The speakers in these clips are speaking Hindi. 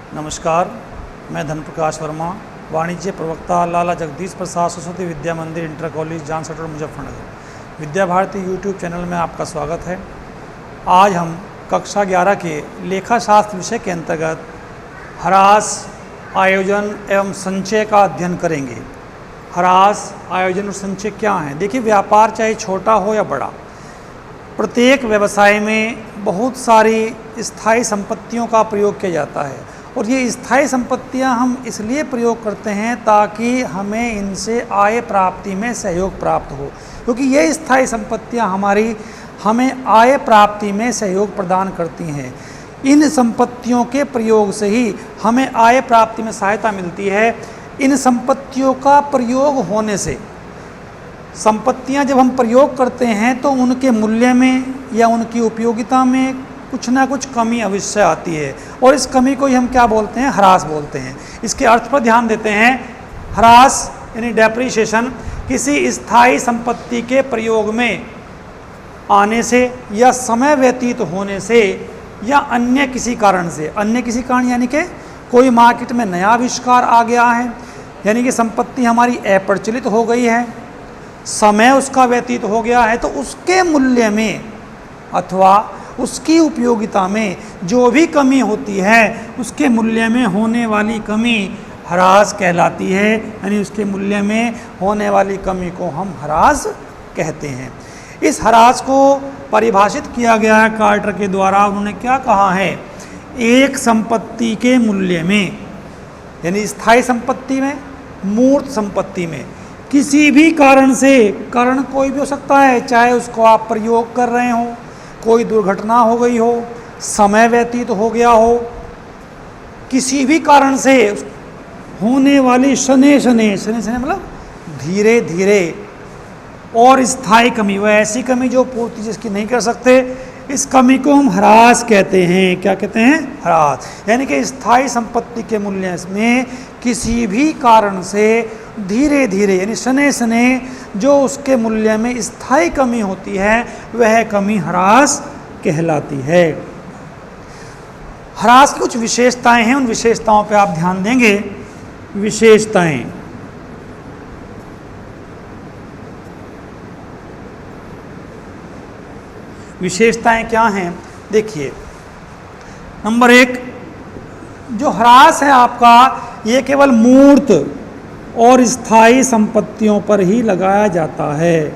नमस्कार, मैं धन प्रकाश वर्मा, वाणिज्य प्रवक्ता लाला Jagdish Prasad Saraswati Vidya Mandir inter college Jansath road Muzaffarnagar. Vidya Bharati YouTube channel में आपका स्वागत है। आज हम कक्षा 11 के लेखा शास्त्र विषय के अंतर्गत ह्रास, आयोजन एवं संचय का अध्ययन करेंगे। ह्रास, आयोजन और संचय क्या है? देखिए, व्यापार चाहे छोटा हो या बड़ा, प्रत्येक व्यवसाय में बहुत सारी स्थायी संपत्तियों का प्रयोग किया जाता है और ये स्थायी संपत्तियां हम इसलिए प्रयोग करते हैं ताकि हमें इनसे आय प्राप्ति में सहयोग प्राप्त हो, क्योंकि ये स्थायी संपत्तियां हमें आय प्राप्ति में सहयोग प्रदान करती हैं। इन संपत्तियों के प्रयोग से ही हमें आय प्राप्ति में सहायता मिलती है। इन संपत्तियों का प्रयोग होने से, संपत्तियां जब हम प्रयोग करते हैं तो उनके मूल्य में या उनकी उपयोगिता में कुछ ना कुछ कमी अवश्य आती है और इस कमी को ही हम क्या बोलते हैं? ह्रास बोलते हैं। इसके अर्थ पर ध्यान देते हैं। ह्रास यानी डेप्रिसिएशन किसी स्थायी संपत्ति के प्रयोग में आने से या समय व्यतीत होने से या अन्य किसी कारण से, अन्य किसी कारण यानी कि कोई मार्केट में नया आविष्कार आ गया है, यानी कि संपत्ति हमारी अप्रचलित हो गई है, समय उसका व्यतीत हो गया है, तो उसके मूल्य में अथवा उसकी उपयोगिता में जो भी कमी होती है उसके मूल्य में होने वाली कमी ह्रास कहलाती है। यानी उसके मूल्य में होने वाली कमी को हम ह्रास कहते हैं। इस ह्रास को परिभाषित किया गया है कार्टर के द्वारा। उन्होंने क्या कहा है? एक संपत्ति के मूल्य में, यानी स्थायी संपत्ति में, मूर्त संपत्ति में किसी भी कारण से, कारण कोई भी हो सकता है, चाहे उसको आप प्रयोग कर रहे हो, कोई दुर्घटना हो गई हो, समय व्यतीत हो गया हो, किसी भी कारण से होने वाली शने मतलब धीरे धीरे और स्थायी कमी, वह ऐसी कमी जो पूर्ति जिसकी नहीं कर सकते, इस कमी को हम ह्रास कहते हैं। क्या कहते हैं? ह्रास। यानी कि स्थायी संपत्ति के मूल्य में किसी भी कारण से धीरे धीरे यानी शने जो उसके मूल्य में स्थायी कमी होती है वह कमी ह्रास कहलाती है। ह्रास की कुछ विशेषताएं हैं, उन विशेषताओं पे आप ध्यान देंगे। विशेषताएं क्या हैं? देखिए, नंबर 1, जो ह्रास है आपका, ये केवल मूर्त और स्थायी संपत्तियों पर ही लगाया जाता है।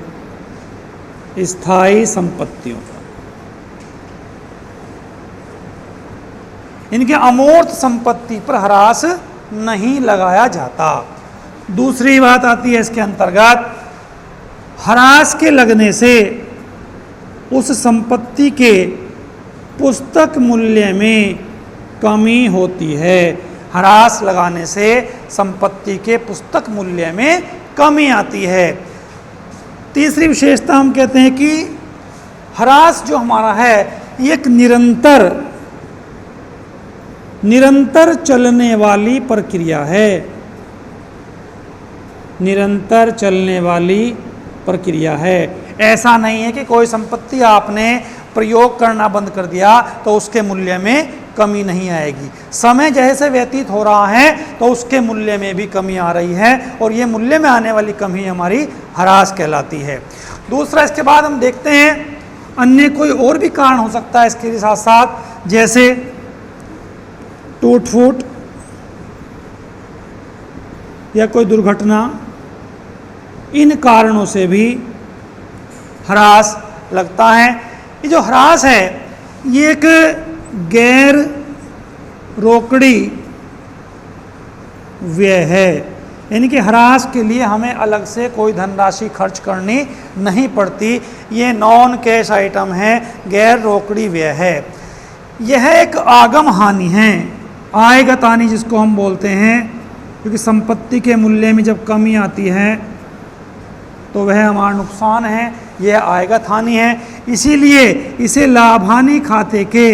स्थायी संपत्तियों पर, इनके अमूर्त संपत्ति पर ह्रास नहीं लगाया जाता। दूसरी बात आती है इसके अंतर्गत, ह्रास के लगने से उस संपत्ति के पुस्तक मूल्य में कमी होती है। ह्रास लगाने से संपत्ति के पुस्तक मूल्य में कमी आती है। तीसरी विशेषता हम कहते हैं कि ह्रास जो हमारा है ये एक निरंतर चलने वाली प्रक्रिया है। निरंतर चलने वाली प्रक्रिया है। ऐसा नहीं है कि कोई संपत्ति आपने प्रयोग करना बंद कर दिया तो उसके मूल्य में कमी नहीं आएगी। समय जैसे व्यतीत हो रहा है तो उसके मूल्य में भी कमी आ रही है और ये मूल्य में आने वाली कमी हमारी ह्रास कहलाती है। दूसरा, इसके बाद हम देखते हैं अन्य कोई और भी कारण हो सकता है इसके साथ साथ, जैसे टूट फूट या कोई दुर्घटना, इन कारणों से भी ह्रास लगता है। ये जो ह्रास है ये एक गैर रोकड़ी व्यय है, यानी कि ह्रास के लिए हमें अलग से कोई धनराशि खर्च करनी नहीं पड़ती। ये नॉन कैश आइटम है, गैर रोकड़ी व्यय है। यह एक आगम हानि है, आयगत हानि जिसको हम बोलते हैं, क्योंकि संपत्ति के मूल्य में जब कमी आती है तो वह हमारा नुकसान है, यह आयगत हानि है। इसीलिए इसे लाभ हानि खाते के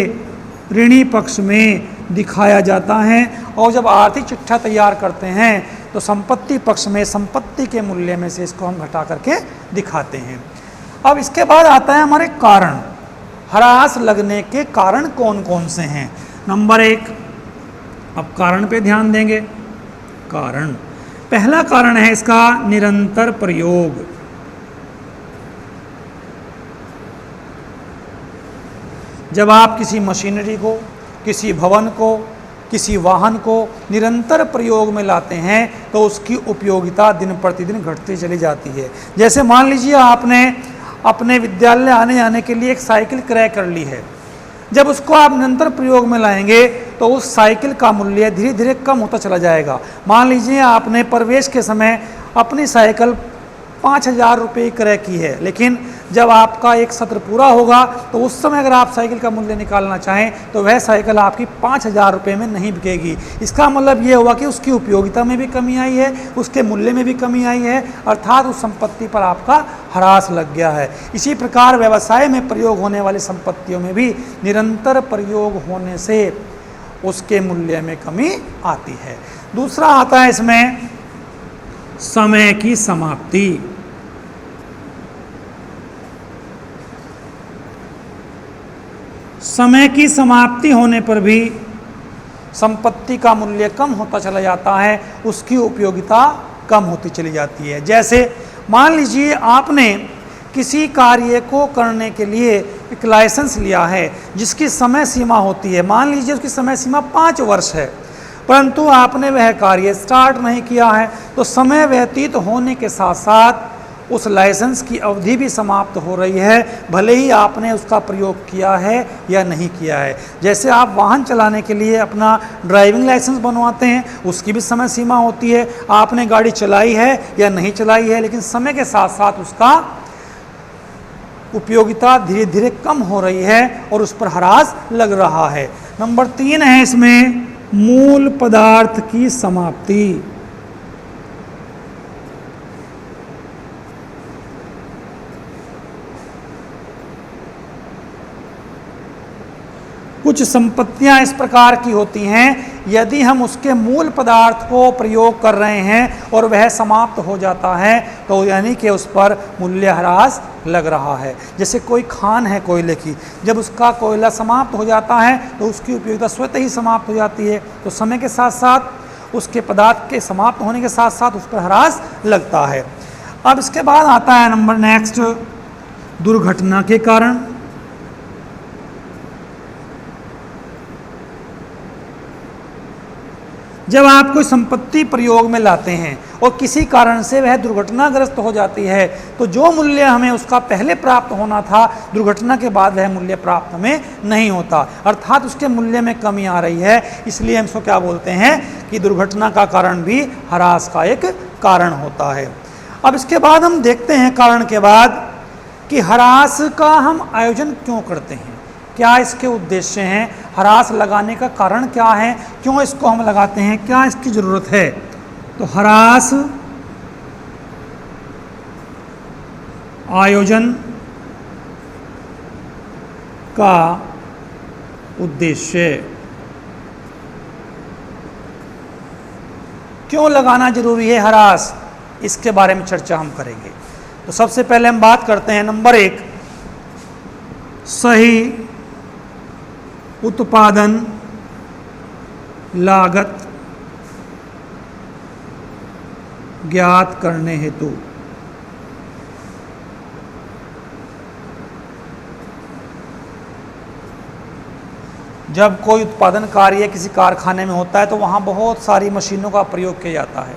ऋणी पक्ष में दिखाया जाता है और जब आर्थिक चिट्ठा तैयार करते हैं तो संपत्ति पक्ष में संपत्ति के मूल्य में से इसको हम घटा करके दिखाते हैं। अब इसके बाद आता है हमारे कारण। ह्रास लगने के कारण कौन कौन से हैं? नंबर 1, अब कारण पे ध्यान देंगे। कारण, पहला कारण है इसका निरंतर प्रयोग। जब आप किसी मशीनरी को, किसी भवन को, किसी वाहन को निरंतर प्रयोग में लाते हैं तो उसकी उपयोगिता दिन प्रतिदिन घटती चली जाती है। जैसे मान लीजिए आपने अपने विद्यालय आने जाने के लिए एक साइकिल क्रय कर ली है। जब उसको आप निरंतर प्रयोग में लाएंगे तो उस साइकिल का मूल्य धीरे धीरे कम होता चला जाएगा। मान लीजिए आपने प्रवेश के समय अपनी साइकिल 5,000 रुपये क्रय की है, लेकिन जब आपका एक सत्र पूरा होगा तो उस समय अगर आप साइकिल का मूल्य निकालना चाहें तो वह साइकिल आपकी 5,000 रुपये में नहीं बिकेगी। इसका मतलब ये हुआ कि उसकी उपयोगिता में भी कमी आई है, उसके मूल्य में भी कमी आई है, अर्थात उस संपत्ति पर आपका ह्रास लग गया है। इसी प्रकार व्यवसाय में प्रयोग होने वाली संपत्तियों में भी निरंतर प्रयोग होने से उसके मूल्य में कमी आती है। दूसरा आता है इसमें समय की समाप्ति। समय की समाप्ति होने पर भी संपत्ति का मूल्य कम होता चला जाता है, उसकी उपयोगिता कम होती चली जाती है। जैसे मान लीजिए आपने किसी कार्य को करने के लिए एक लाइसेंस लिया है जिसकी समय सीमा होती है, मान लीजिए उसकी समय सीमा 5 वर्ष है, परंतु आपने वह कार्य स्टार्ट नहीं किया है, तो समय व्यतीत होने के साथ साथ उस लाइसेंस की अवधि भी समाप्त हो रही है, भले ही आपने उसका प्रयोग किया है या नहीं किया है। जैसे आप वाहन चलाने के लिए अपना ड्राइविंग लाइसेंस बनवाते हैं, उसकी भी समय सीमा होती है, आपने गाड़ी चलाई है या नहीं चलाई है, लेकिन समय के साथ साथ उसका उपयोगिता धीरे धीरे कम हो रही है और उस पर ह्रास लग रहा है। नंबर 3 है इसमें मूल पदार्थ की समाप्ति। कुछ संपत्तियां इस प्रकार की होती हैं, यदि हम उसके मूल पदार्थ को प्रयोग कर रहे हैं और वह समाप्त हो जाता है तो यानी कि उस पर मूल्य ह्रास लग रहा है। जैसे कोई खान है कोयले की, जब उसका कोयला समाप्त हो जाता है तो उसकी उपयोगिता स्वतः ही समाप्त हो जाती है, तो समय के साथ साथ उसके पदार्थ के समाप्त होने के साथ साथ उस पर ह्रास लगता है। अब इसके बाद आता है नंबर नेक्स्ट, दुर्घटना के कारण। जब आप कोई संपत्ति प्रयोग में लाते हैं और किसी कारण से वह दुर्घटनाग्रस्त हो जाती है तो जो मूल्य हमें उसका पहले प्राप्त होना था, दुर्घटना के बाद वह मूल्य प्राप्त हमें नहीं होता, अर्थात उसके मूल्य में कमी आ रही है। इसलिए हम इसको क्या बोलते हैं कि दुर्घटना का कारण भी ह्रास का एक कारण होता है। अब इसके बाद हम देखते हैं कारण के बाद कि ह्रास का हम आयोजन क्यों करते हैं, क्या इसके उद्देश्य हैं, ह्रास लगाने का कारण क्या है, क्यों इसको हम लगाते हैं, क्या इसकी ज़रूरत है। तो ह्रास आयोजन का उद्देश्य, क्यों लगाना जरूरी है ह्रास, इसके बारे में चर्चा हम करेंगे। तो सबसे पहले हम बात करते हैं नंबर 1, सही उत्पादन लागत ज्ञात करने हेतु। जब कोई उत्पादन कार्य किसी कारखाने में होता है तो वहाँ बहुत सारी मशीनों का प्रयोग किया जाता है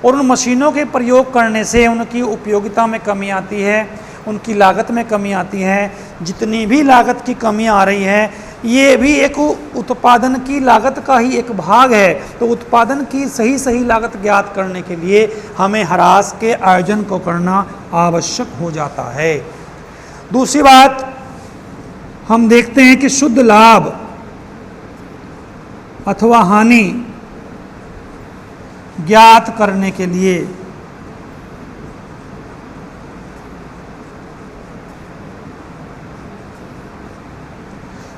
और उन मशीनों के प्रयोग करने से उनकी उपयोगिता में कमी आती है, उनकी लागत में कमी आती है। जितनी भी लागत की कमी आ रही है ये भी एक उत्पादन की लागत का ही एक भाग है। तो उत्पादन की सही लागत ज्ञात करने के लिए हमें ह्रास के आयोजन को करना आवश्यक हो जाता है। दूसरी बात हम देखते हैं कि शुद्ध लाभ अथवा हानि ज्ञात करने के लिए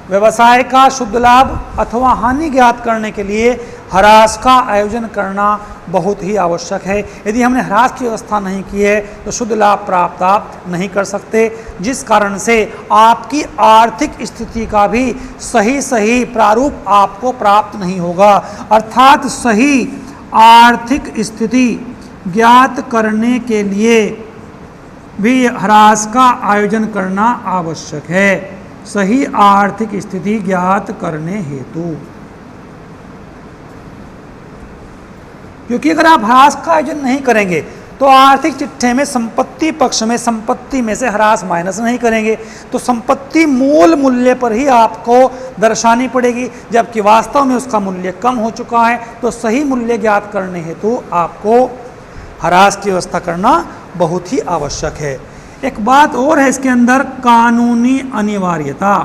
व्यवसाय का शुद्ध लाभ अथवा हानि ज्ञात करने के लिए ह्रास का आयोजन करना बहुत ही आवश्यक है। यदि हमने ह्रास की व्यवस्था नहीं की है तो शुद्ध लाभ प्राप्त आप नहीं कर सकते, जिस कारण से आपकी आर्थिक स्थिति का भी सही प्रारूप आपको प्राप्त नहीं होगा। अर्थात सही आर्थिक स्थिति ज्ञात करने के लिए भी ह्रास का आयोजन करना आवश्यक है, सही आर्थिक स्थिति ज्ञात करने हेतु। क्योंकि अगर आप ह्रास का आयोजन नहीं करेंगे तो आर्थिक चिट्ठे में संपत्ति पक्ष में संपत्ति में से ह्रास माइनस नहीं करेंगे तो संपत्ति मूल मूल्य पर ही आपको दर्शानी पड़ेगी, जबकि वास्तव में उसका मूल्य कम हो चुका है। तो सही मूल्य ज्ञात करने हेतु आपको ह्रास की व्यवस्था करना बहुत ही आवश्यक है। एक बात और है इसके अंदर, कानूनी अनिवार्यता।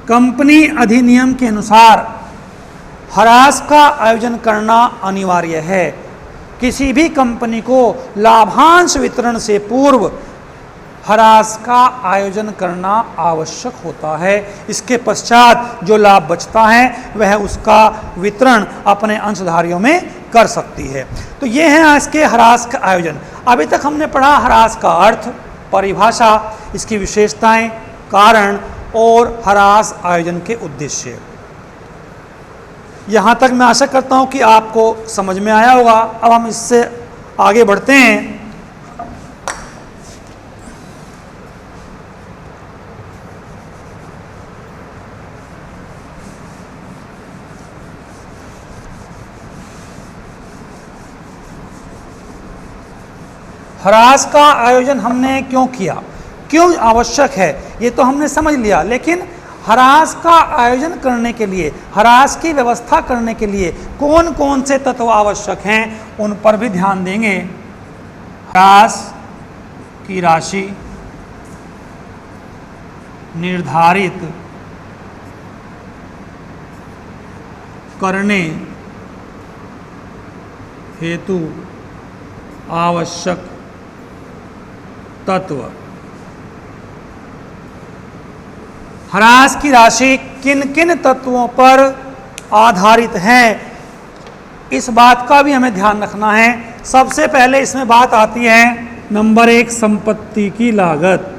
कंपनी अधिनियम के अनुसार ह्रास का आयोजन करना अनिवार्य है। किसी भी कंपनी को लाभांश वितरण से पूर्व ह्रास का आयोजन करना आवश्यक होता है। इसके पश्चात जो लाभ बचता है वह उसका वितरण अपने अंशधारियों में कर सकती है। तो ये है इसके ह्रास का आयोजन। अभी तक हमने पढ़ा ह्रास का अर्थ, परिभाषा, इसकी विशेषताएं, कारण और ह्रास आयोजन के उद्देश्य। यहाँ तक मैं आशा करता हूँ कि आपको समझ में आया होगा। अब हम इससे आगे बढ़ते हैं। ह्रास का आयोजन हमने क्यों किया, क्यों आवश्यक है, ये तो हमने समझ लिया। लेकिन ह्रास का आयोजन करने के लिए, ह्रास की व्यवस्था करने के लिए कौन कौन से तत्व आवश्यक हैं उन पर भी ध्यान देंगे। ह्रास की राशि निर्धारित करने हेतु आवश्यक तत्व। ह्रास की राशि किन किन तत्वों पर आधारित है, इस बात का भी हमें ध्यान रखना है। सबसे पहले इसमें बात आती है नंबर 1, संपत्ति की लागत।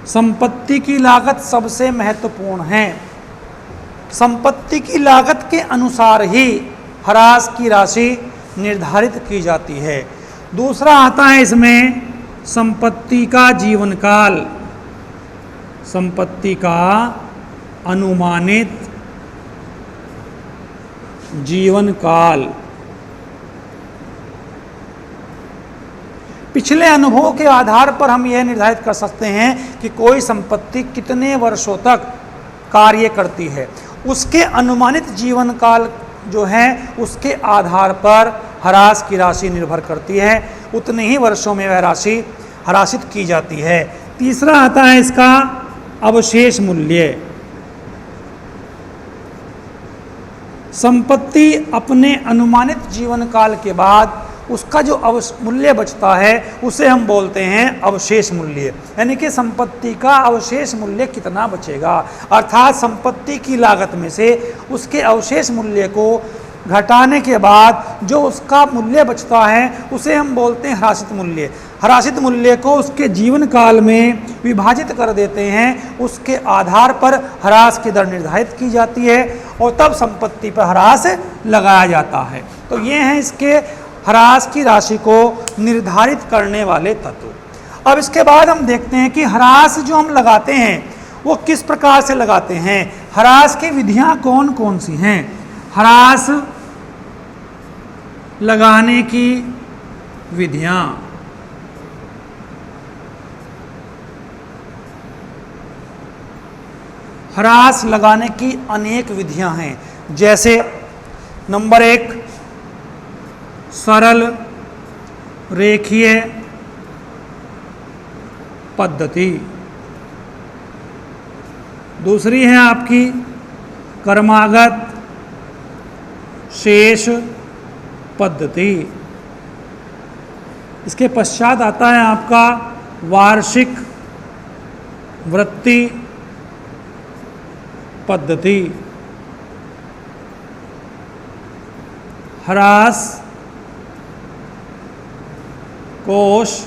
संपत्ति की लागत सबसे महत्वपूर्ण है। संपत्ति की लागत के अनुसार ही ह्रास की राशि निर्धारित की जाती है। दूसरा आता है इसमें संपत्ति का जीवन काल, संपत्ति का अनुमानित जीवन काल। पिछले अनुभव के आधार पर हम यह निर्धारित कर सकते हैं कि कोई संपत्ति कितने वर्षों तक कार्य करती है। उसके अनुमानित जीवन काल जो है उसके आधार पर ह्रास की राशि निर्भर करती है। उतने ही वर्षों में वह राशि ह्रासित की जाती है। तीसरा आता है इसका अवशेष मूल्य। संपत्ति अपने अनुमानित जीवन काल के बाद उसका जो मूल्य बचता है उसे हम बोलते हैं अवशेष मूल्य, यानी कि संपत्ति का अवशेष मूल्य कितना बचेगा। अर्थात संपत्ति की लागत में से उसके अवशेष मूल्य को घटाने के बाद जो उसका मूल्य बचता है उसे हम बोलते हैं ह्रासित मूल्य। ह्रासित मूल्य को उसके जीवन काल में विभाजित कर देते हैं, उसके आधार पर ह्रास की दर निर्धारित की जाती है और तब संपत्ति पर ह्रास लगाया जाता है। तो ये हैं इसके ह्रास की राशि को निर्धारित करने वाले तत्व। अब इसके बाद हम देखते हैं कि ह्रास जो हम लगाते हैं वो किस प्रकार से लगाते हैं, ह्रास की विधियां कौन कौन सी हैं। ह्रास लगाने की विधियां, ह्रास लगाने की अनेक विधियां हैं। जैसे नंबर 1, सरल रेखीय पद्धति। दूसरी है आपकी क्रमागत शेष पद्धति। इसके पश्चात आता है आपका वार्षिक वृत्ति पद्धति, ह्रास कोष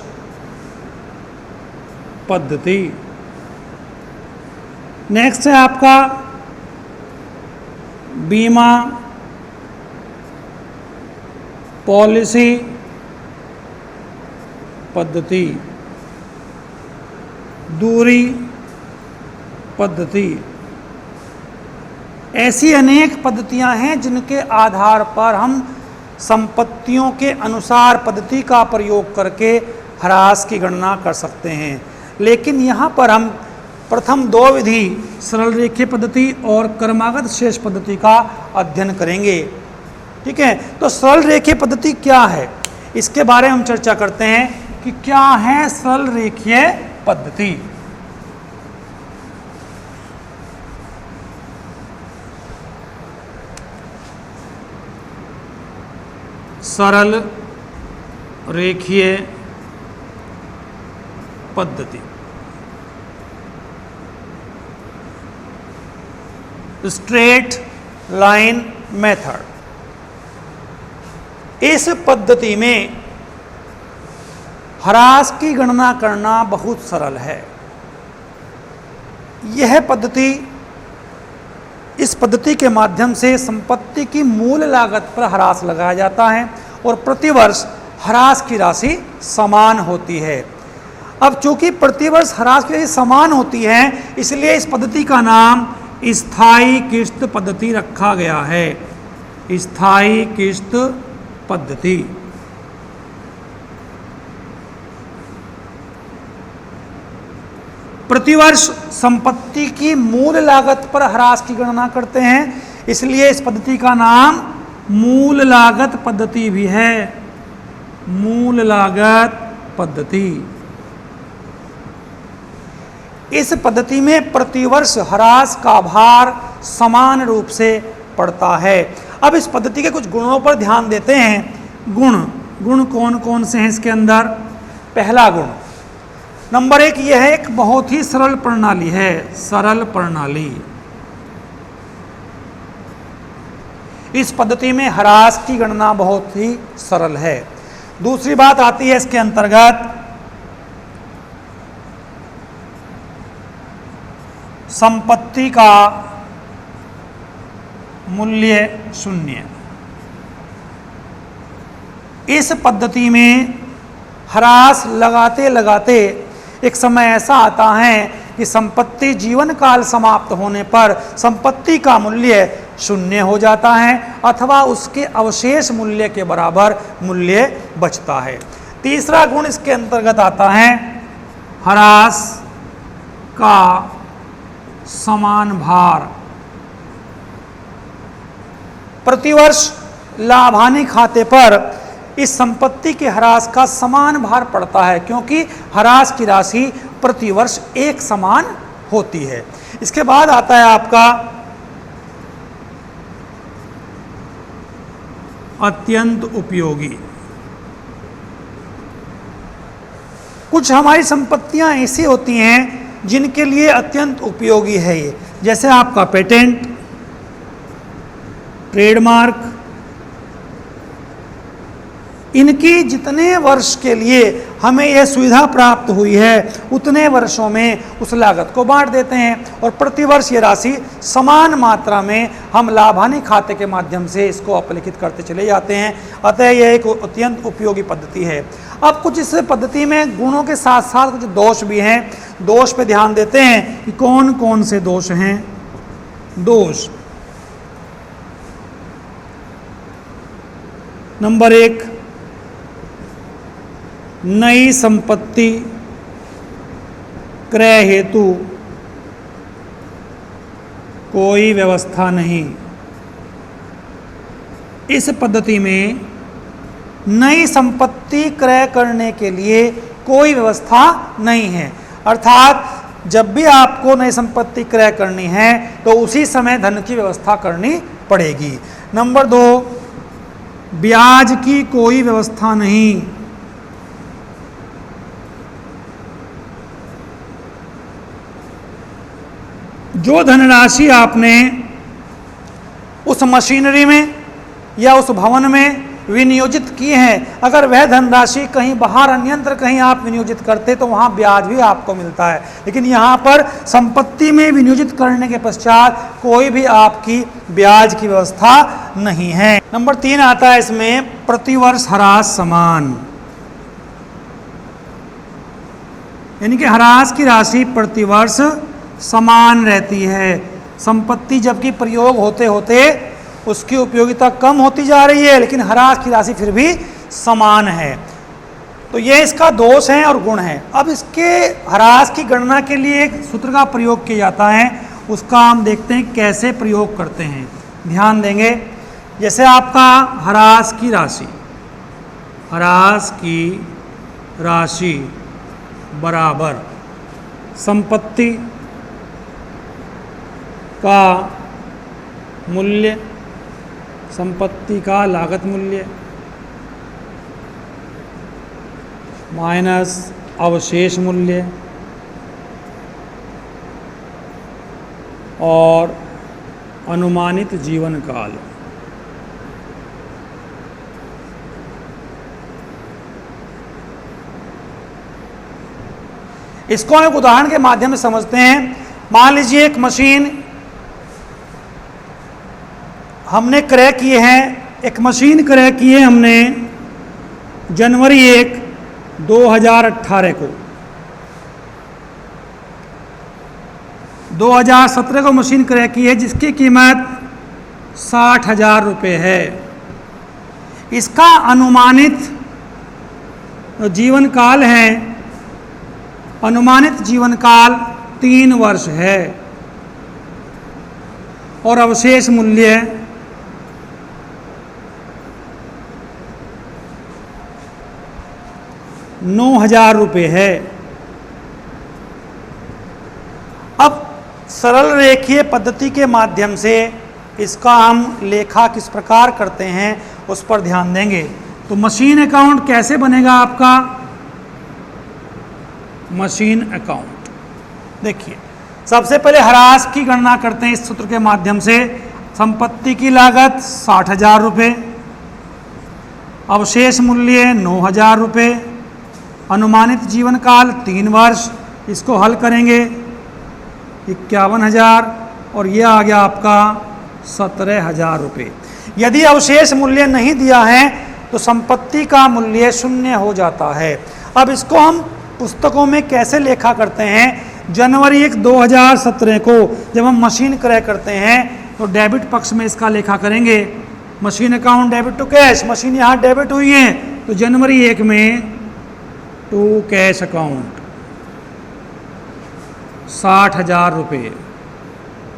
पद्धति। नेक्स्ट है आपका बीमा पॉलिसी पद्धति, दूरी पद्धति। ऐसी अनेक पद्धतियां हैं जिनके आधार पर हम संपत्तियों के अनुसार पद्धति का प्रयोग करके ह्रास की गणना कर सकते हैं। लेकिन यहाँ पर हम प्रथम दो विधि सरल रेखीय पद्धति और क्रमागत शेष पद्धति का अध्ययन करेंगे। ठीक है, तो सरल रेखीय पद्धति क्या है, इसके बारे में हम चर्चा करते हैं कि क्या है सरल रेखीय पद्धति। सरल रेखीय पद्धति, स्ट्रेट लाइन मेथड। इस पद्धति में ह्रास की गणना करना बहुत सरल है। यह पद्धति, इस पद्धति के माध्यम से संपत्ति की मूल लागत पर ह्रास लगाया जाता है और प्रतिवर्ष ह्रास की राशि समान होती है। अब चूंकि प्रतिवर्ष ह्रास की राशि समान होती है, इसलिए इस पद्धति का नाम स्थायी किश्त पद्धति रखा गया है। स्थायी किश्त पद्धति। प्रतिवर्ष संपत्ति की मूल लागत पर ह्रास की गणना करते हैं, इसलिए इस पद्धति का नाम मूल लागत पद्धति भी है। मूल लागत पद्धति। इस पद्धति में प्रतिवर्ष ह्रास का भार समान रूप से पड़ता है। अब इस पद्धति के कुछ गुणों पर ध्यान देते हैं। गुण कौन कौन से हैं इसके अंदर। पहला गुण, नंबर एक, यह है एक बहुत ही सरल प्रणाली है। सरल प्रणाली। इस पद्धति में ह्रास की गणना बहुत ही सरल है। दूसरी बात आती है इसके अंतर्गत संपत्ति का मूल्य शून्य। इस पद्धति में ह्रास लगाते लगाते एक समय ऐसा आता है कि संपत्ति जीवन काल समाप्त होने पर संपत्ति का मूल्य शून्य हो जाता है अथवा उसके अवशेष मूल्य के बराबर मूल्य बचता है। तीसरा गुण इसके अंतर्गत आता है ह्रास का समान भार। प्रतिवर्ष लाभ हानि खाते पर इस संपत्ति के ह्रास का समान भार पड़ता है, क्योंकि ह्रास की राशि प्रतिवर्ष एक समान होती है। इसके बाद आता है आपका अत्यंत उपयोगी। कुछ हमारी संपत्तियां ऐसी होती हैं जिनके लिए अत्यंत उपयोगी है ये, जैसे आपका पेटेंट, ट्रेडमार्क। इनकी जितने वर्ष के लिए हमें यह सुविधा प्राप्त हुई है उतने वर्षों में उस लागत को बांट देते हैं और प्रतिवर्ष ये राशि समान मात्रा में हम लाभ हानि खाते के माध्यम से इसको अपलिखित करते चले जाते हैं। अतः यह एक अत्यंत उपयोगी पद्धति है। अब कुछ इस पद्धति में गुणों के साथ साथ कुछ दोष भी हैं। दोष पे ध्यान देते हैं कि कौन कौन से दोष हैं। दोष, नंबर एक, नई संपत्ति क्रय हेतु कोई व्यवस्था नहीं। इस पद्धति में नई संपत्ति क्रय करने के लिए कोई व्यवस्था नहीं है, अर्थात जब भी आपको नई संपत्ति क्रय करनी है तो उसी समय धन की व्यवस्था करनी पड़ेगी। नंबर दो, ब्याज की कोई व्यवस्था नहीं। जो धनराशि आपने उस मशीनरी में या उस भवन में विनियोजित की है, अगर वह धनराशि कहीं बाहर अन्यत्र कहीं आप विनियोजित करते तो वहाँ ब्याज भी आपको मिलता है, लेकिन यहाँ पर संपत्ति में विनियोजित करने के पश्चात कोई भी आपकी ब्याज की व्यवस्था नहीं है। नंबर 3 आता है इसमें प्रतिवर्ष ह्रास समान, यानी कि ह्रास की राशि प्रतिवर्ष समान रहती है। संपत्ति जबकि प्रयोग होते होते उसकी उपयोगिता कम होती जा रही है, लेकिन ह्रास की राशि फिर भी समान है। तो ये इसका दोष है और गुण है। अब इसके ह्रास की गणना के लिए एक सूत्र का प्रयोग किया जाता है, उसका हम देखते हैं कैसे प्रयोग करते हैं। ध्यान देंगे, जैसे आपका ह्रास की राशि बराबर संपत्ति का मूल्य, संपत्ति का लागत मूल्य माइनस अवशेष मूल्य और अनुमानित जीवन काल। इसको हम एक उदाहरण के माध्यम से समझते हैं। मान लीजिए एक मशीन हमने क्रय किए हैं, एक मशीन क्रय की है हमने जनवरी 1, 2018 को। 2017 को मशीन क्रय की है जिसकी कीमत 60,000 रुपये है। इसका अनुमानित जीवन काल है, अनुमानित जीवन काल 3 वर्ष है और अवशेष मूल्य 9,000 रुपये है। अब सरल रेखीय पद्धति के माध्यम से इसका हम लेखा किस प्रकार करते हैं उस पर ध्यान देंगे। तो मशीन अकाउंट कैसे बनेगा आपका? मशीन अकाउंट देखिए, सबसे पहले ह्रास की गणना करते हैं इस सूत्र के माध्यम से। संपत्ति की लागत 60,000 रुपये, अवशेष मूल्य 9,000 रुपये, अनुमानित जीवन काल 3 वर्ष। इसको हल करेंगे 51,000 और ये आ गया आपका 17,000 रुपये। यदि अवशेष मूल्य नहीं दिया है तो संपत्ति का मूल्य 0 हो जाता है। अब इसको हम पुस्तकों में कैसे लेखा करते हैं? जनवरी 1, 2017 को जब हम मशीन क्रय करते हैं तो डेबिट पक्ष में इसका लेखा करेंगे। Machine account debit to cash, machine यहाँ डेबिट हुई है तो जनवरी 1 में टू कैश अकाउंट 60,000 रुपये।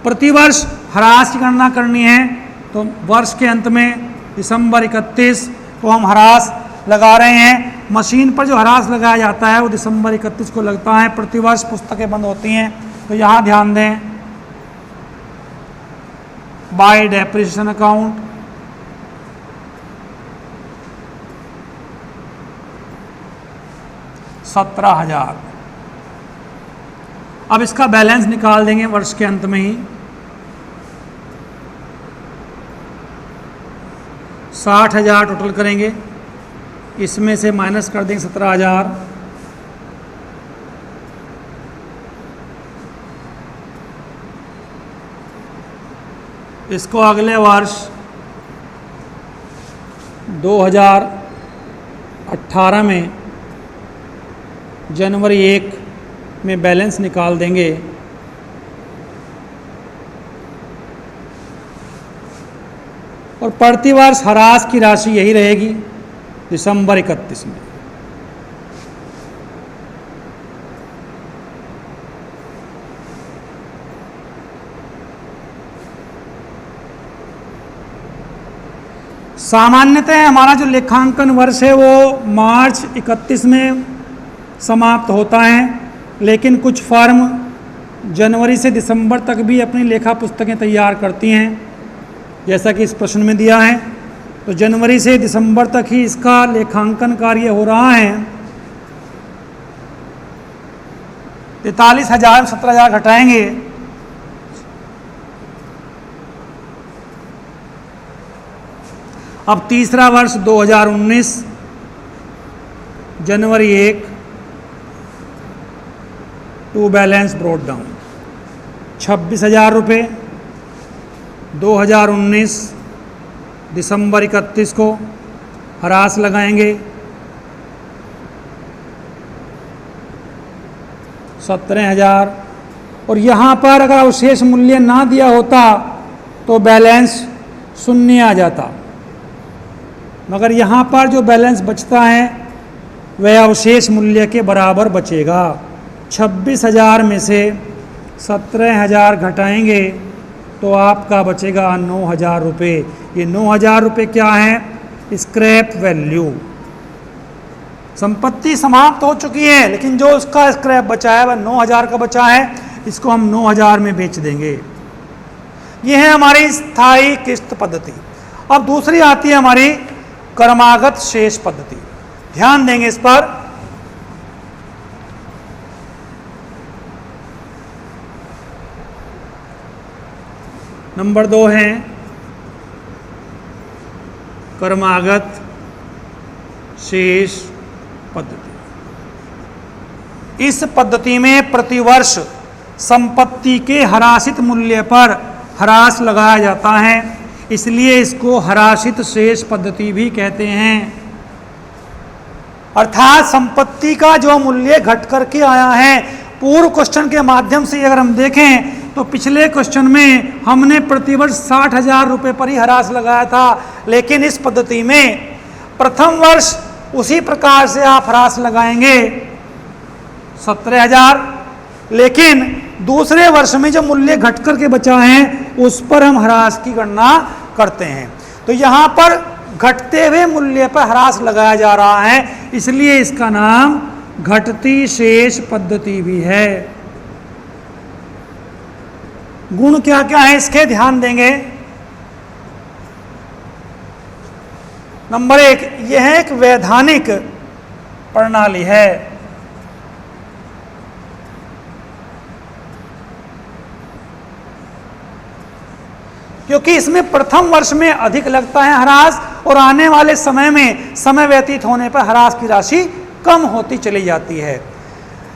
प्रतिवर्ष ह्रास की गणना करनी है तो वर्ष के अंत में दिसंबर 31 को हम ह्रास लगा रहे हैं। मशीन पर जो ह्रास लगाया जाता है वो दिसंबर 31 को लगता है। प्रतिवर्ष पुस्तकें बंद होती हैं तो यहाँ ध्यान दें, बाय डेप्रिसिएशन अकाउंट $17,000। अब इसका बैलेंस निकाल देंगे वर्ष के अंत में ही। 60,000 टोटल करेंगे, इसमें से माइनस कर देंगे 17,000। इसको अगले वर्ष 2018 में जनवरी 1 में बैलेंस निकाल देंगे। और प्रतिवर्ष ह्रास की राशि यही रहेगी दिसंबर 31 में। सामान्यतः हमारा जो लेखांकन वर्ष है वो मार्च 31 में समाप्त होता है, लेकिन कुछ फर्म जनवरी से दिसंबर तक भी अपनी लेखा पुस्तकें तैयार करती हैं, जैसा कि इस प्रश्न में दिया है। तो जनवरी से दिसंबर तक ही इसका लेखांकन कार्य हो रहा है। 43,000 17,000 घटाएंगे अब तीसरा वर्ष 2019 जनवरी 1 टू बैलेंस ब्रॉट डाउन 26,000 रुपये। 2019 दिसंबर 31 को ह्रास लगाएंगे 17,000। और यहाँ पर अगर अवशेष मूल्य ना दिया होता तो बैलेंस शून्य आ जाता, मगर यहाँ पर जो बैलेंस बचता है वह अवशेष मूल्य के बराबर बचेगा। 26,000 में से 17,000 घटाएंगे तो आपका बचेगा 9,000 रुपये। ये 9,000 रुपये क्या है? Scrap value. संपत्ति समाप्त हो चुकी है, लेकिन जो उसका स्क्रैप बचा है वह 9,000 का बचा है, इसको हम 9,000 में बेच देंगे। ये है हमारी स्थायी किस्त पद्धति। अब दूसरी आती है हमारी क्रमागत शेष पद्धति। ध्यान देंगे इस पर। नंबर 2 है क्रमागत शेष पद्धति। इस पद्धति में प्रतिवर्ष संपत्ति के ह्रासित मूल्य पर ह्रास लगाया जाता है, इसलिए इसको ह्रासित शेष पद्धति भी कहते हैं। अर्थात संपत्ति का जो मूल्य घट करके आया है, पूर्व क्वेश्चन के माध्यम से अगर हम देखें तो पिछले क्वेश्चन में हमने प्रतिवर्ष 60,000 रुपये पर ही ह्रास लगाया था, लेकिन इस पद्धति में प्रथम वर्ष उसी प्रकार से आप ह्रास लगाएंगे 17,000, लेकिन दूसरे वर्ष में जो मूल्य घट करके बचा है उस पर हम ह्रास की गणना करते हैं। तो यहाँ पर घटते हुए मूल्य पर ह्रास लगाया जा रहा है, इसलिए इसका नाम घटती शेष पद्धति भी है। गुण क्या क्या है इसके ध्यान देंगे। नंबर 1, यह एक वैधानिक प्रणाली है। क्योंकि इसमें प्रथम वर्ष में अधिक लगता है ह्रास और आने वाले समय में समय व्यतीत होने पर ह्रास की राशि कम होती चली जाती है।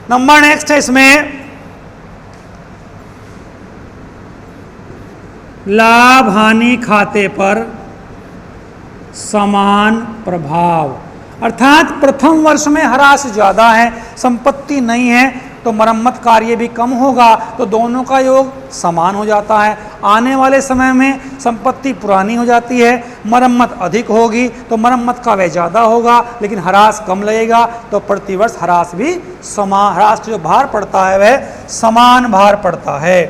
नंबर नेक्स्ट है इसमें लाभ हानि खाते पर समान प्रभाव। अर्थात प्रथम वर्ष में ह्रास ज़्यादा है, संपत्ति नहीं है, तो मरम्मत कार्य भी कम होगा, तो दोनों का योग समान हो जाता है। आने वाले समय में संपत्ति पुरानी हो जाती है, मरम्मत अधिक होगी तो मरम्मत का व्यय ज़्यादा होगा, लेकिन ह्रास कम लगेगा, तो प्रतिवर्ष ह्रास भी समान, ह्रास जो भार पड़ता है वह समान भार पड़ता है।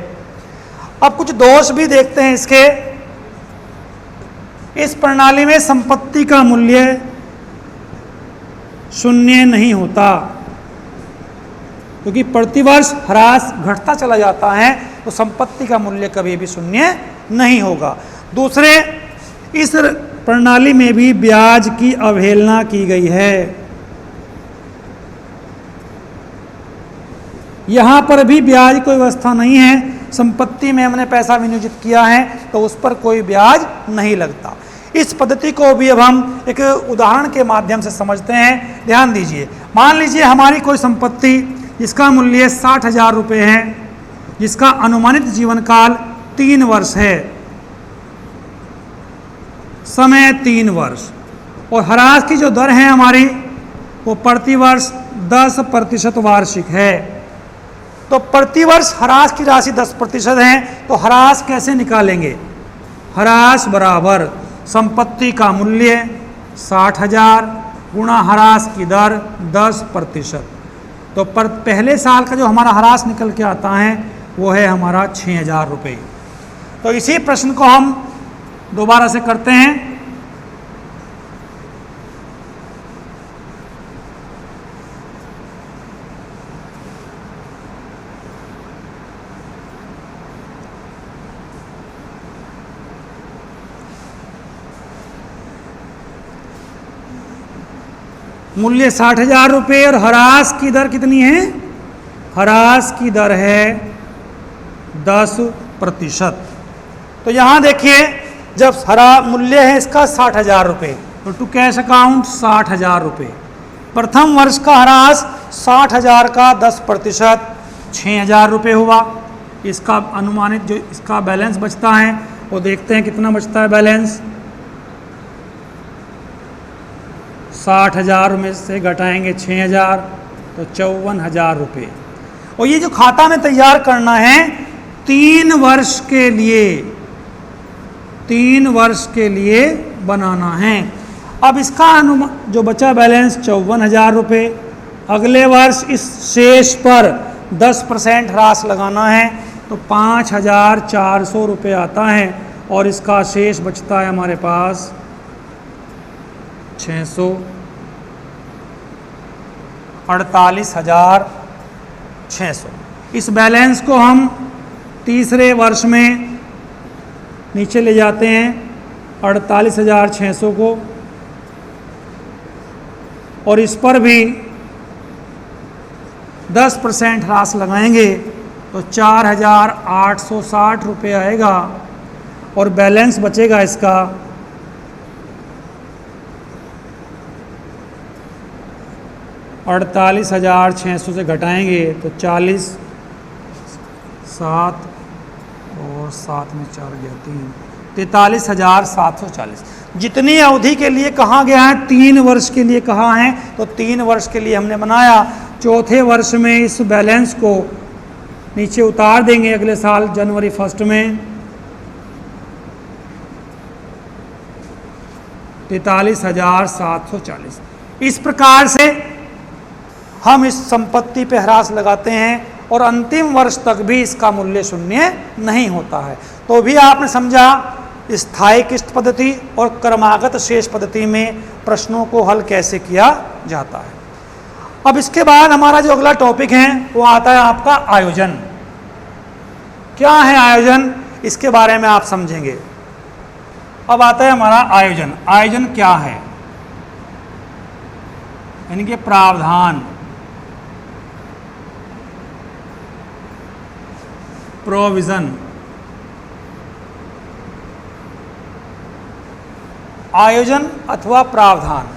अब कुछ दोष भी देखते हैं इसके। इस प्रणाली में संपत्ति का मूल्य शून्य नहीं होता, क्योंकि प्रतिवर्ष ह्रास घटता चला जाता है, तो संपत्ति का मूल्य कभी भी शून्य नहीं होगा। दूसरे, इस प्रणाली में भी ब्याज की अवहेलना की गई है। यहाँ पर भी ब्याज कोई व्यवस्था नहीं है। संपत्ति में हमने पैसा विनियोजित किया है तो उस पर कोई ब्याज नहीं लगता। इस पद्धति को भी अब हम एक उदाहरण के माध्यम से समझते हैं। ध्यान दीजिए, मान लीजिए हमारी कोई संपत्ति जिसका मूल्य 60,000 रुपये है, जिसका अनुमानित जीवन काल 3 वर्ष है, समय 3 वर्ष, और ह्रास की जो दर है हमारी वो प्रतिवर्ष 10% वार्षिक है। तो प्रतिवर्ष ह्रास की राशि 10% है, तो ह्रास कैसे निकालेंगे? ह्रास बराबर संपत्ति का मूल्य 60,000 गुणा ह्रास की दर 10%। तो पहले साल का जो हमारा ह्रास निकल के आता है वो है हमारा 6,000 रुपये। तो इसी प्रश्न को हम दोबारा से करते हैं। मूल्य 60,000 रुपये और ह्रास की दर कितनी है? ह्रास की दर है 10%। तो यहाँ देखिए, जब हरा मूल्य है इसका 60,000 रुपये, तो टू कैश अकाउंट 60,000 रुपये। प्रथम वर्ष का ह्रास 60,000 का 10% 6,000 रुपये हुआ। इसका अनुमानित जो इसका बैलेंस बचता है वो देखते हैं कितना बचता है बैलेंस। 60,000 में से घटाएंगे 6,000 तो 54,000 रुपये। और ये जो खाता में तैयार करना है 3 वर्ष के लिए, 3 वर्ष के लिए बनाना है। अब इसका जो बचा बैलेंस 54,000 रुपये। अगले वर्ष इस शेष पर 10% ह्रास लगाना है तो 5,400 रुपये आता है और इसका शेष बचता है हमारे पास 48,600। इस बैलेंस को हम तीसरे वर्ष में नीचे ले जाते हैं 48,600 को, और इस पर भी 10% ह्रास लगाएंगे तो 4,860 रुपये आएगा और बैलेंस बचेगा इसका 48,600 से घटाएंगे तो 40, 7 और 7 में 4 गया 3, 43,740। जितनी अवधि के लिए कहा गया है 3 वर्ष के लिए कहा है तो 3 वर्ष के लिए हमने बनाया। चौथे वर्ष में इस बैलेंस को नीचे उतार देंगे अगले साल जनवरी 1 में 43,740। इस प्रकार से हम इस संपत्ति पे ह्रास लगाते हैं और अंतिम वर्ष तक भी इसका मूल्य शून्य नहीं होता है। तो भी आपने समझा स्थायी किस्त पद्धति और क्रमागत शेष पद्धति में प्रश्नों को हल कैसे किया जाता है। अब इसके बाद हमारा जो अगला टॉपिक है वो आता है आपका आयोजन। क्या है आयोजन, इसके बारे में आप समझेंगे। अब आता है हमारा आयोजन। आयोजन क्या है, यानी कि प्रावधान, प्रोविजन। आयोजन अथवा प्रावधान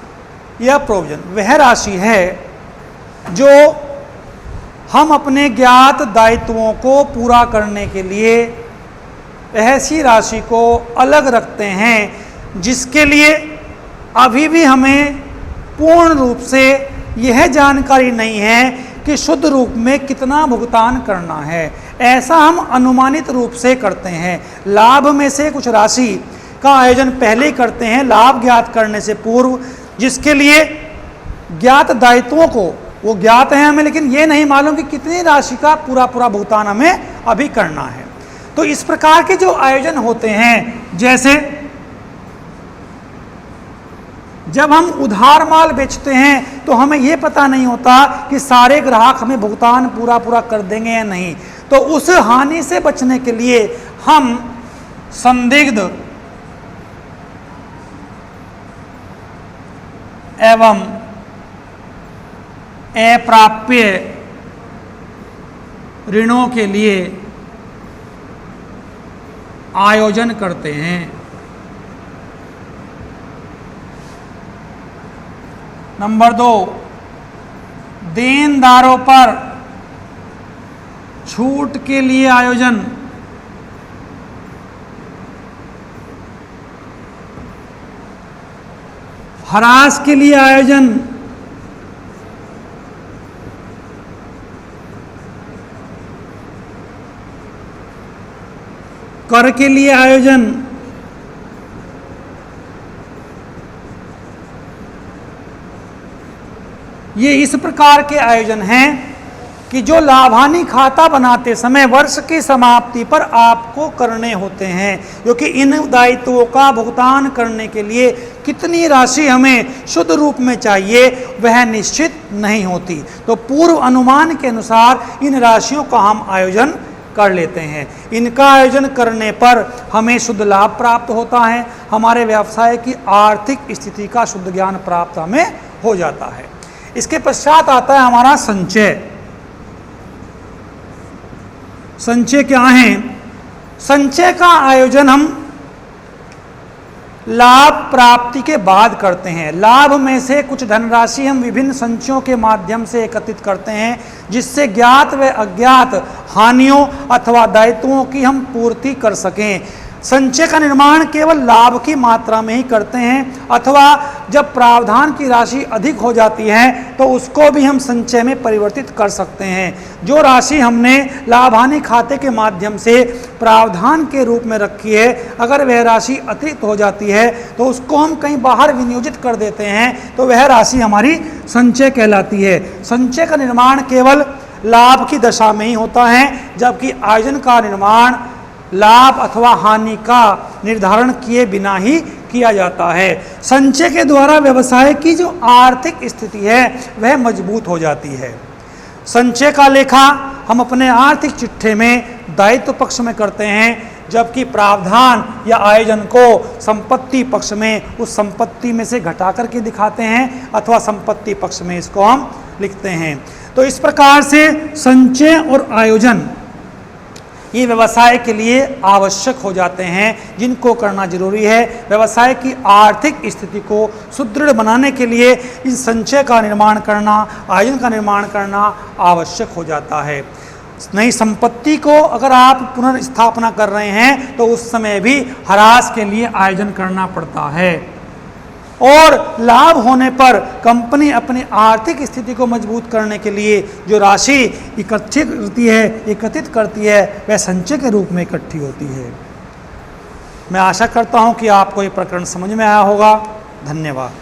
या प्रोविजन वह राशि है जो हम अपने ज्ञात दायित्वों को पूरा करने के लिए ऐसी राशि को अलग रखते हैं जिसके लिए अभी भी हमें पूर्ण रूप से यह जानकारी नहीं है कि शुद्ध रूप में कितना भुगतान करना है। ऐसा हम अनुमानित रूप से करते हैं। लाभ में से कुछ राशि का आयोजन पहले ही करते हैं लाभ ज्ञात करने से पूर्व, जिसके लिए ज्ञात दायित्वों को वो ज्ञात है हमें, लेकिन ये नहीं मालूम कि कितनी राशि का पूरा भुगतान हमें अभी करना है। तो इस प्रकार के जो आयोजन होते हैं, जैसे जब हम उधार माल बेचते हैं तो हमें यह पता नहीं होता कि सारे ग्राहक हमें भुगतान पूरा कर देंगे या नहीं, तो उस हानि से बचने के लिए हम संदिग्ध एवं अप्राप्य ऋणों के लिए आयोजन करते हैं। नंबर 2, देनदारों पर छूट के लिए आयोजन। ह्रास के लिए आयोजन। कर के लिए आयोजन। ये इस प्रकार के आयोजन हैं कि जो लाभानी खाता बनाते समय वर्ष की समाप्ति पर आपको करने होते हैं, क्योंकि इन दायित्वों का भुगतान करने के लिए कितनी राशि हमें शुद्ध रूप में चाहिए वह निश्चित नहीं होती। तो पूर्व अनुमान के अनुसार इन राशियों का हम आयोजन कर लेते हैं। इनका आयोजन करने पर हमें शुद्ध लाभ प्राप्त होता है, हमारे व्यवसाय की आर्थिक स्थिति का शुद्ध ज्ञान प्राप्त हमें हो जाता है। इसके पश्चात आता है हमारा संचय। संचय क्या है? संचय का आयोजन हम लाभ प्राप्ति के बाद करते हैं। लाभ में से कुछ धनराशि हम विभिन्न संचयों के माध्यम से एकत्रित करते हैं, जिससे ज्ञात व अज्ञात हानियों अथवा दायित्वों की हम पूर्ति कर सकें। संचय का निर्माण केवल लाभ की मात्रा में ही करते हैं, अथवा जब प्रावधान की राशि अधिक हो जाती है तो उसको भी हम संचय में परिवर्तित कर सकते हैं। जो राशि हमने लाभ हानि खाते के माध्यम से प्रावधान के रूप में रखी है, अगर वह राशि अतिरिक्त हो जाती है तो उसको हम कहीं बाहर विनियोजित कर देते हैं, तो वह राशि हमारी संचय कहलाती है। संचय का निर्माण केवल लाभ की दशा में ही होता है, जबकि आयोजन का निर्माण लाभ अथवा हानि का निर्धारण किए बिना ही किया जाता है। संचय के द्वारा व्यवसाय की जो आर्थिक स्थिति है वह मजबूत हो जाती है। संचय का लेखा हम अपने आर्थिक चिट्ठे में दायित्व पक्ष में करते हैं, जबकि प्रावधान या आयोजन को संपत्ति पक्ष में उस संपत्ति में से घटा करके दिखाते हैं, अथवा संपत्ति पक्ष में इसको हम लिखते हैं। तो इस प्रकार से संचय और आयोजन ये व्यवसाय के लिए आवश्यक हो जाते हैं, जिनको करना जरूरी है। व्यवसाय की आर्थिक स्थिति को सुदृढ़ बनाने के लिए इस संचय का निर्माण करना, आयोजन का निर्माण करना आवश्यक हो जाता है। नई संपत्ति को अगर आप पुनर्स्थापना कर रहे हैं तो उस समय भी ह्रास के लिए आयोजन करना पड़ता है, और लाभ होने पर कंपनी अपनी आर्थिक स्थिति को मजबूत करने के लिए जो राशि एकत्रित करती है वह संचय के रूप में इकट्ठी होती है। मैं आशा करता हूं कि आपको ये प्रकरण समझ में आया होगा। धन्यवाद।